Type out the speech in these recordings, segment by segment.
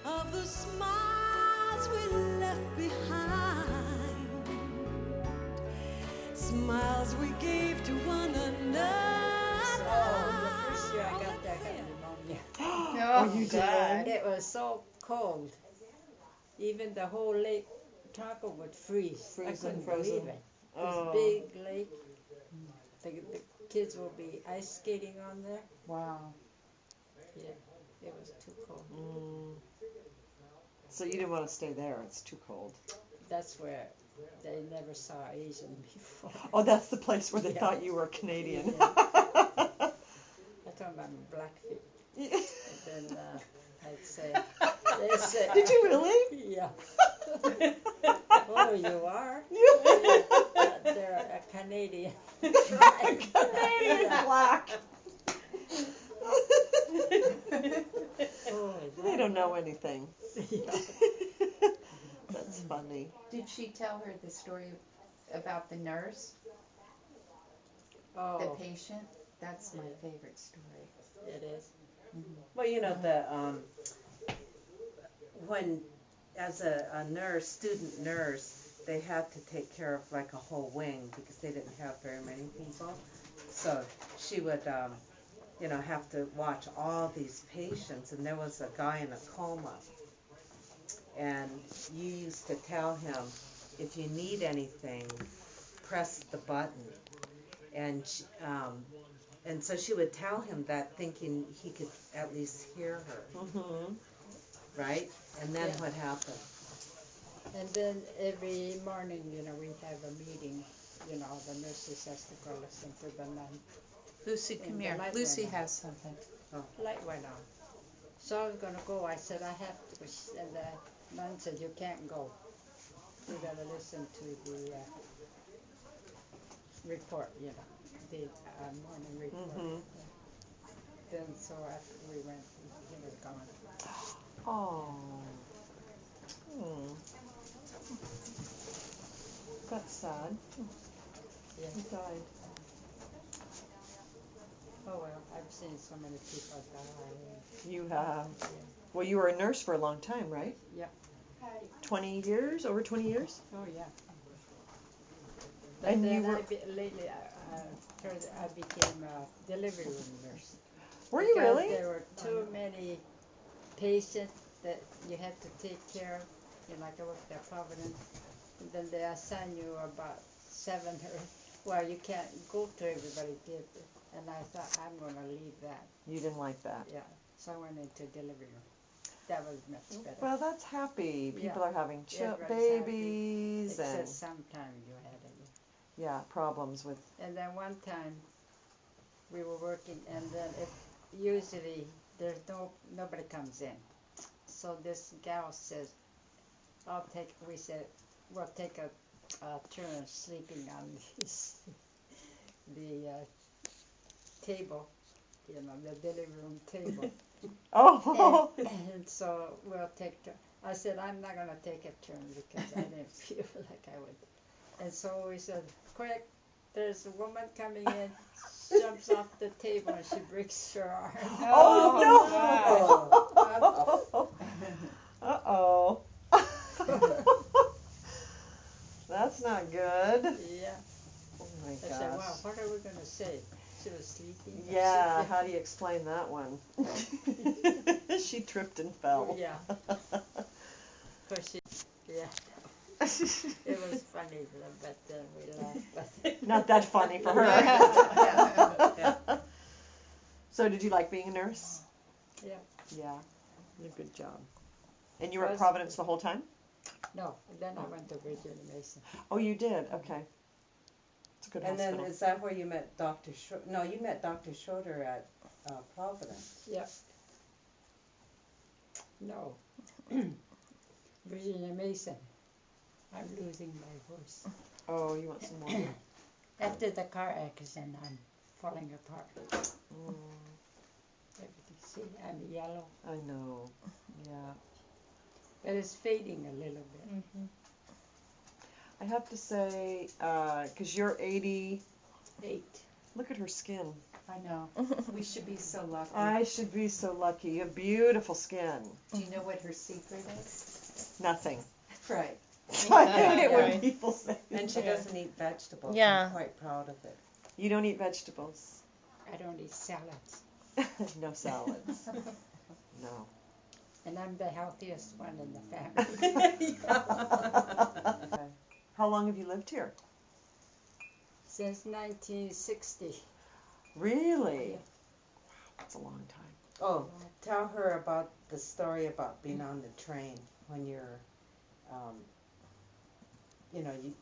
of the smiles we left behind, smiles we gave to one another. Oh, the first year I got there, I got pneumonia. Oh, you did? It was so cold. Even the whole lake Taco would freeze. I couldn't believe it. This big lake. The kids will be ice skating on there. Wow. Yeah, it was too cold. So you didn't want to stay there. It's too cold. That's where they never saw Asian before. Oh, that's the place where they thought you were Canadian. Yeah. I told them I'm Blackfeet. And then I'd say, they said, Did you really? Yeah. Oh, you are? Yeah. They're a Canadian. Canadian black. Oh, They don't know anything. That's funny. Did she tell her the story about the nurse, the Oh, patient? That's my favorite story. it is. Well, you know, when, as a nurse, student nurse, they had to take care of like a whole wing because they didn't have very many people. So she would, have to watch all these patients, and there was a guy in a coma. And you used to tell him, if you need anything, press the button. And so she would tell him that, thinking he could at least hear her, right? And then what happened? And then every morning, we have a meeting, the nurses has to call us into the night. Lucy, come here. Lucy has something. Light went on. So I was going to go. I said, I have to. And the nun said, you can't go. You got to listen to the report, the morning report. Then so after we went, he was gone. Oh. That's sad. Yeah. He died. Oh well, I've seen so many people die. You have. Yeah. Well, you were a nurse for a long time, right? Yeah. 20 years? Over 20 years? Oh yeah. But And then you were... lately I became a delivery room nurse. Were you Because really? there were too many patients that you had to take care of. Like I worked at Providence, and then they assign you about 7 or, well, you can't go to everybody. And I thought, I'm going to leave that. You didn't like that? Yeah. So I went into delivery room. That was much better. Well, that's happy. People are having babies happy. and... Except sometimes you had it. Yeah, problems with... And then one time we were working, and then usually there's nobody comes in. So this gal says, we said, we'll take a turn sleeping on the table, the delivery room table. Oh! And so we'll take turn. I said, I'm not going to take a turn because I didn't feel like I would. And so we said, quick, there's a woman coming in, jumps off the table, and she breaks her arm. Oh, no! Uh-oh. That's not good. Yeah. Oh, my I gosh. said, wow, what are we going to say? She was sleeping. Yeah, how do you explain that one? She tripped and fell. Yeah. Yeah. It was funny, but then we laughed. Not that funny for her. Yeah. So did you like being a nurse? Yeah. Yeah. Good job. And you were at Providence the whole time? No, then I went to Virginia Mason. Oh, you did? Okay. It's a good And hospital. then is that where you met Dr. Schroeder? No, you met Dr. Schroeder at Providence. Yep. No. Virginia Mason. I'm losing my voice. Oh, you want some more? After the car accident, I'm falling apart. Everything. See, I'm yellow. I know. Yeah. But it's fading a little bit. I have to say, because you're 80. 8. Look at her skin. I know. We should be so lucky. I should be so lucky. You have beautiful skin. Do you know what her secret is? Nothing. Right. I hate it when Right. people say And she that. doesn't eat vegetables. Yeah. I'm quite proud of it. You don't eat vegetables. I don't eat salads. No salads. No. And I'm the healthiest one in the family. How long have you lived here? Since 1960. Really? Wow, that's a long time. Oh, tell her about the story about being on the train when you're,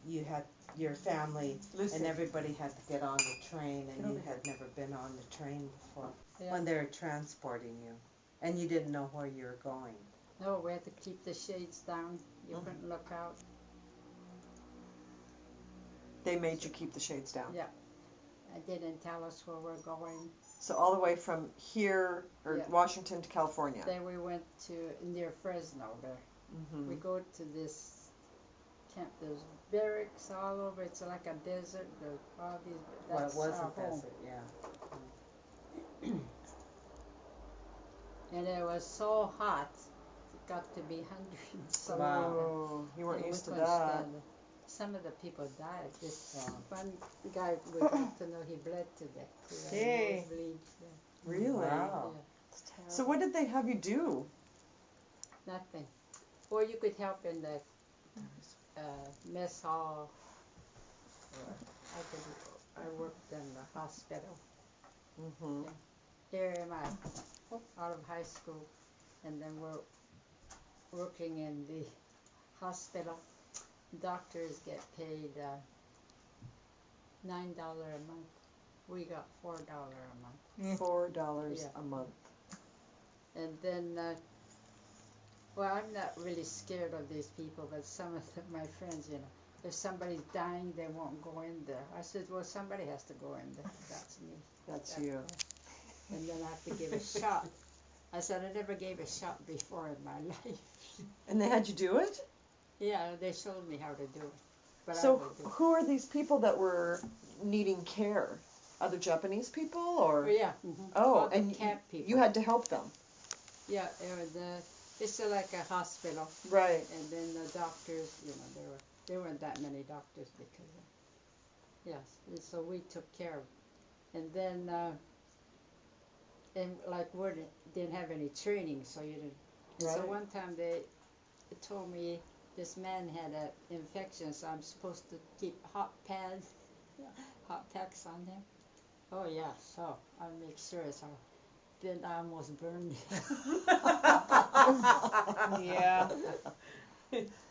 you had your family and everybody had to get on the train and you had never been on the train before. Yeah. When they were transporting you and you didn't know where you were going. No, we had to keep the shades down. You couldn't look out. They made you keep the shades down. Yeah. They didn't tell us where we're going. So all the way from here, or Yeah. Washington to California. Then we went to near Fresno there. Mm-hmm. We go to this camp. There's barracks all over. It's like a desert. There's all these. Well, it That's was our a home. desert, yeah. And it was so hot. It got to be 100 and so. Wow. Oh, you weren't and we used to couldn't that. stand it. Some of the people died. This Wow. one guy we got to know, he bled to death. He had Hey. nosebleed. Really? Wow. So what did they have you do? Nothing. Or you could help in the mess hall. Or I worked in the hospital Mm-hmm. here in my out of high school, and then we're working in the hospital. Doctors get paid $9 a month. We got $4 a month. $4 Yeah. a month. And then, well, I'm not really scared of these people, but some of my friends, if somebody's dying, they won't go in there. I said, well, somebody has to go in there. That's me. That's you. And then I have to give a shot. I said, I never gave a shot before in my life. And they had you do it? Yeah, they showed me how to do it. But I So would do it. who are these people that were needing care? Other Japanese people or? Yeah. Oh, All the and camp people. you had to help them. Yeah, it's like a hospital. Right. And then the doctors, there weren't that many doctors because, yes, and so we took care of it. And then, and like we didn't have any training, so you didn't. And so Right. one time they told me this man had an infection, so I'm supposed to keep hot packs on him. Oh yeah, so I make sure it's all. Then I almost burned him. Yeah.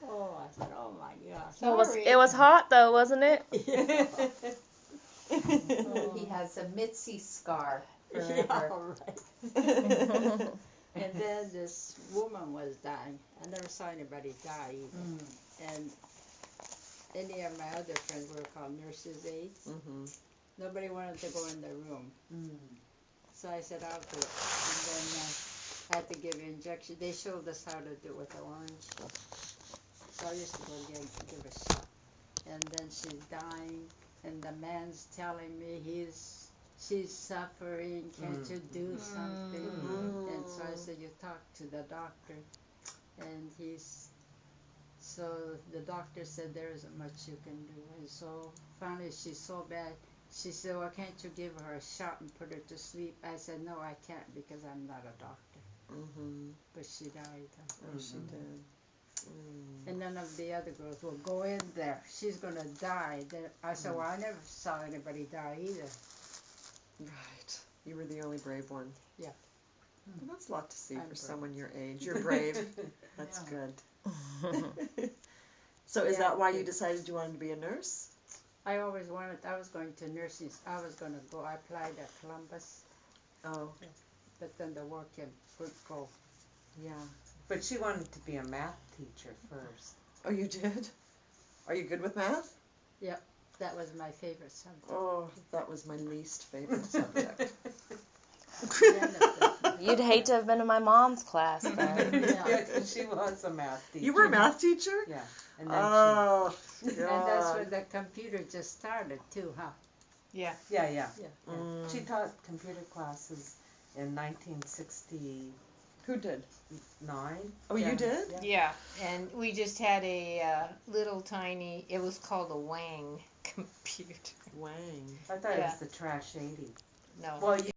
Oh, I said, oh my gosh. It was hot though, wasn't it? He has a Mitzi scar Yeah, forever. right. And then this woman was dying. I never saw anybody die either. And any of my other friends were called nurses' aides. Mm-hmm. Nobody wanted to go in the room. So I said, I'll do it. And then I had to give an injection. They showed us how to do it with the orange. So I used to go give a shot. And then she's dying, and the man's telling me she's suffering, can't you do something? And so I said, you talk to the doctor. And so the doctor said there isn't much you can do. And so finally she's so bad, she said, well, can't you give her a shot and put her to sleep? I said, no, I can't because I'm not a doctor. Mm-hmm. But she died. Oh, she did. And none of the other girls will go in there. She's going to die. Then I said, well, I never saw anybody die either. Right. You were the only brave one. Yeah. Well, that's a lot to see I'm for brave. someone your age. You're brave. That's Yeah. good. So is Yeah. that why you decided you wanted to be a nurse? I always wanted, I was going to nursing. I was going to go, I applied at Columbus, Oh, but then the work couldn't go. yeah. But she wanted to be a math teacher first. Oh, you did? Are you good with math? That was my favorite subject. Oh, that was my least favorite subject. You'd hate to have been in my mom's class then. Yeah. Yeah, 'cause she was a math teacher. You were a math teacher? Yeah. And then Oh, And that's God. when the computer just started too, huh? Yeah. Yeah. She taught computer classes in 1969. Who did? Oh, Yeah. you did? Yeah, and we just had a little tiny, it was called a Wang computer. Wang. I thought it Yeah. was the Trash 80. No. Well, you